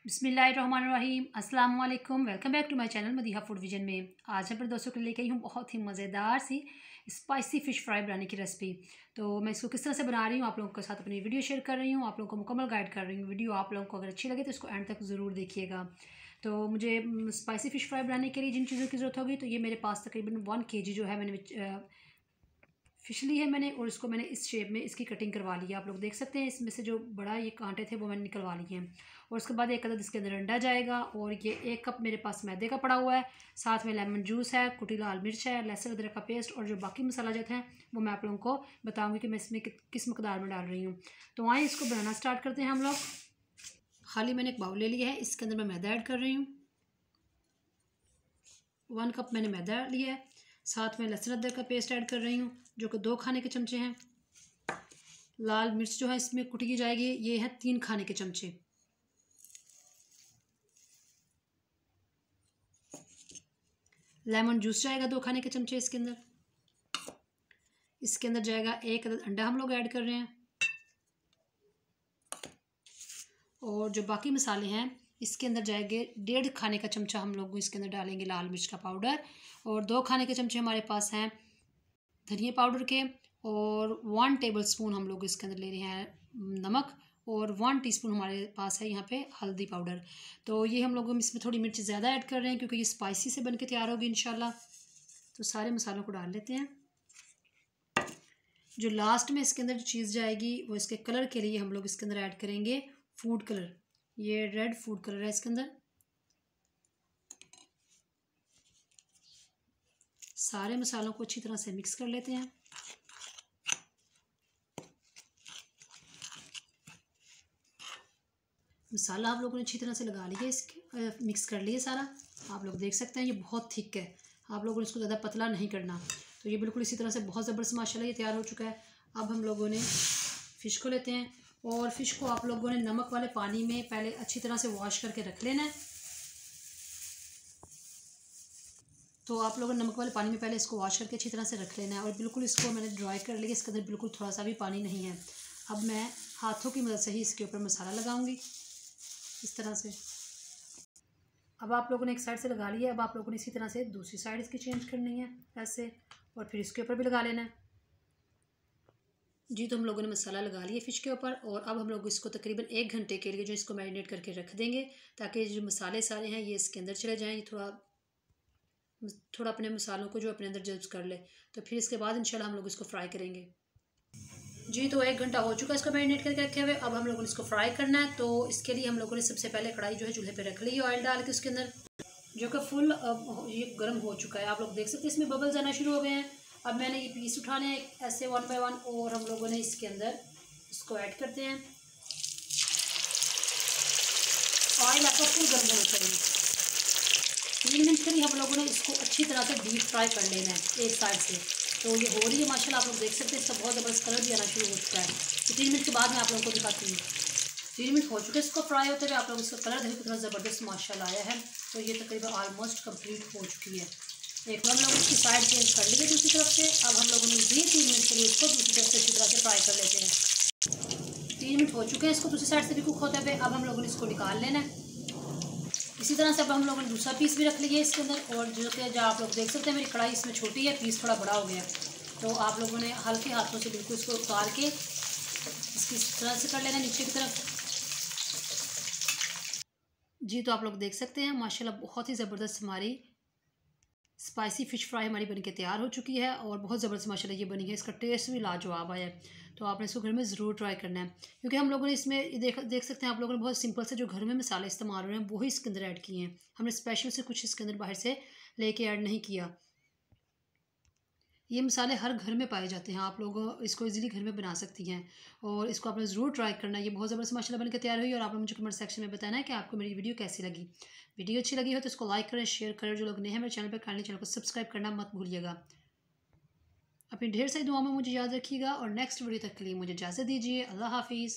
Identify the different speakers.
Speaker 1: बिस्मिल्लाहिर्रहमानिर्रहीम अस्सलाम वालेकुम। Welcome back to my channel Madiha food vision में। आज मैं अपने दोस्तों के लिए लेके आई हूँ बहुत ही मज़ेदार सी स्पाइसी फ़िश फ्राई बनाने की रेसिपी। तो मैं इसको किस तरह से बना रही हूँ आप लोगों के साथ अपनी वीडियो शेयर कर रही हूँ, आप लोगों को मुकम्मल गाइड कर रही हूँ। वीडियो आप लोगों को अगर अच्छी लगे तो इसको एंड तक ज़रूर देखिएगा। तो मुझे स्पाइसी फ़िश फ्राई बनाने के लिए जिन चीज़ों की ज़रूरत होगी, तो ये मेरे पास तकरीबन 1 kg जो है मैंने फ़िश ली है मैंने, और इसको मैंने इस शेप में इसकी कटिंग करवा ली है। आप लोग देख सकते हैं इसमें से जो बड़ा ये कांटे थे वो मैंने निकलवा लिए हैं। और उसके बाद एक अदद इसके अंदर अंडा जाएगा, और ये 1 कप मेरे पास मैदे का पड़ा हुआ है। साथ में लेमन जूस है, कुटी लाल मिर्च है, लहसुन अदरक का पेस्ट, और जो बाकी मसाला जाते हैं वो मैं आप लोगों को बताऊँगी कि मैं इसमें किस मकदार में डाल रही हूँ। तो आइए इसको बनाना स्टार्ट करते हैं हम लोग। खाली मैंने एक बाउल ले लिया है, इसके अंदर मैं मैदा ऐड कर रही हूँ। 1 कप मैंने मैदा लिया है। साथ में लहसुन अदरक का पेस्ट ऐड कर रही हूँ जो कि 2 खाने के चमचे हैं। लाल मिर्च जो है इसमें कुटी की जाएगी, ये है 3 खाने के चमचे। लेमन जूस जाएगा 2 खाने के चमचे इसके अंदर। इसके अंदर जाएगा 1 अदद अंडा हम लोग ऐड कर रहे हैं। और जो बाकी मसाले हैं इसके अंदर जाएंगे 1.5 खाने का चमचा हम लोग इसके अंदर डालेंगे लाल मिर्च का पाउडर, और 2 खाने के चमचे हमारे पास हैं धनिया पाउडर के, और 1 टेबलस्पून हम लोग इसके अंदर ले रहे हैं नमक, और 1 टीस्पून हमारे पास है यहाँ पे हल्दी पाउडर। तो ये हम लोग इसमें थोड़ी मिर्च ज़्यादा ऐड कर रहे हैं क्योंकि ये स्पाइसी से बन के तैयार होगी इंशाल्लाह। तो सारे मसालों को डाल लेते हैं। जो लास्ट में इसके अंदर जो चीज़ जाएगी वो इसके कलर के लिए हम लोग इसके अंदर ऐड करेंगे फूड कलर। ये रेड फूड कलर है इसके अंदर। सारे मसालों को अच्छी तरह से मिक्स कर लेते हैं। मसाला आप लोगों ने अच्छी तरह से लगा लिया, इसके मिक्स कर लिए सारा। आप लोग देख सकते हैं ये बहुत थिक है, आप लोगों ने इसको ज़्यादा पतला नहीं करना। तो ये बिल्कुल इसी तरह से बहुत ज़बरदस्त माशाल्लाह ये तैयार हो चुका है। अब हम लोगों ने फ़िश को लेते हैं, और फ़िश को आप लोगों ने नमक वाले पानी में पहले अच्छी तरह से वॉश करके रख लेना है। तो आप लोगों ने नमक वाले पानी में पहले इसको वॉश करके अच्छी तरह से रख लेना है, और बिल्कुल इसको मैंने ड्राई कर लिया, इसके अंदर बिल्कुल थोड़ा सा भी पानी नहीं है। अब मैं हाथों की मदद से ही इसके ऊपर मसाला लगाऊंगी इस तरह से। अब आप लोगों ने एक साइड से लगा लिया, अब आप लोगों ने इसी तरह से दूसरी साइड इसकी चेंज करनी है ऐसे, और फिर इसके ऊपर भी लगा लेना है जी। तो हम लोगों ने मसाला लगा लिया फ़िश के ऊपर, और अब हम लोग इसको तकरीबन 1 घंटे के लिए जो इसको मैरिनेट करके रख देंगे, ताकि जो मसाले सारे हैं ये इसके अंदर चले जाएँ, ये थोड़ा अपने मसालों को जो अपने अंदर जज्ब कर ले। तो फिर इसके बाद इंशाल्लाह हम लोग इसको फ्राई करेंगे जी। तो 1 घंटा हो चुका है इसको मैरिनेट करके रखे हुए। अब हम लोगों ने इसको फ्राई करना है। तो इसके लिए हम लोगों ने सबसे पहले कढ़ाई जो है चूल्हे पे रख ली है, ऑयल डाल के उसके अंदर, जो कि फुल ये गर्म हो चुका है। आप लोग देख सकते हैं इसमें बबल्स आना शुरू हो गए हैं। अब मैंने ये पीस उठाने हैं ऐसे 1 बाय 1, और हम लोगों ने इसके अंदर इसको ऐड करते हैं। ऑयल आपका फुल गर्म होना चाहिए। 3 मिनट के लिए हम लोगों ने इसको अच्छी तरह से डीप फ्राई कर लेना है एक साइड से। तो ये हो रही है माशाल्लाह, आप लोग देख सकते हैं इसका बहुत ज़बरदस्त कलर भी आना शुरू हो चुका है। तो 3 मिनट के बाद मैं आप लोगों को दिखाती हूँ। 3 मिनट हो चुके इसको फ्राई होते हुए। आप लोग इसका कलर देखो कितना ज़बरदस्त माशाल्लाह आया है। तो ये तकरीबन ऑलमोस्ट कंप्लीट हो चुकी है। एक हम लोग इसकी साइड चेंज कर लिए दूसरी तरफ से। अब हम लोग 3 मिनट के लिए इसको दूसरी तरफ से अच्छी तरह से फ्राई कर लेते हैं। 3 मिनट हो चुके हैं इसको दूसरी साइड से भी कुक होते हुए। अब हम लोगों ने इसको निकाल लेना है इसी तरह से। अब हम लोगों ने दूसरा पीस भी रख लिया है इसके अंदर, और जो कि आप लोग देख सकते हैं मेरी कढ़ाई इसमें छोटी है, पीस थोड़ा बड़ा हो गया। तो आप लोगों ने हल्के हाथों से बिल्कुल इसको उतार के इसकी इस तरह से कर लेना नीचे की तरफ जी। तो आप लोग देख सकते हैं माशाल्लाह बहुत ही ज़बरदस्त हमारी स्पाइसी फ़िश फ्राई हमारी बनके तैयार हो चुकी है, और बहुत ज़बरदस्त माशाल्लाह ये बनी है। इसका टेस्ट भी लाजवाब आया है। तो आपने इसको घर में ज़रूर ट्राई करना है, क्योंकि हम लोगों ने इसमें देख सकते हैं आप लोगों ने बहुत सिंपल से जो घर में मसाले इस्तेमाल हो रहे हैं वही इसके अंदर ऐड किए हैं। हमने स्पेशल से कुछ इसके अंदर बाहर से लेके ऐड नहीं किया। ये मसाले हर घर में पाए जाते हैं, आप लोग इसको इजीली घर में बना सकती हैं, और इसको आपने ज़रूर ट्राई करना है। ये बहुत ज़बरदस्त माशाल्लाह बनकर तैयार हुई, और आपने मुझे कमेंट सेक्शन में बताना है कि आपको मेरी वीडियो कैसी लगी। वीडियो अच्छी लगी हो तो इसको लाइक करें, शेयर करें। जो लोग नए हैं मेरे चैनल पर, काइंडली चैनल को सब्सक्राइब करना मत भूलिएगा। अपनी ढेर सारी दुआ में मुझे याद रखिएगा, और नेक्स्ट वीडियो तक के लिए मुझे इजाज़त दीजिए। अल्लाह हाफिज़।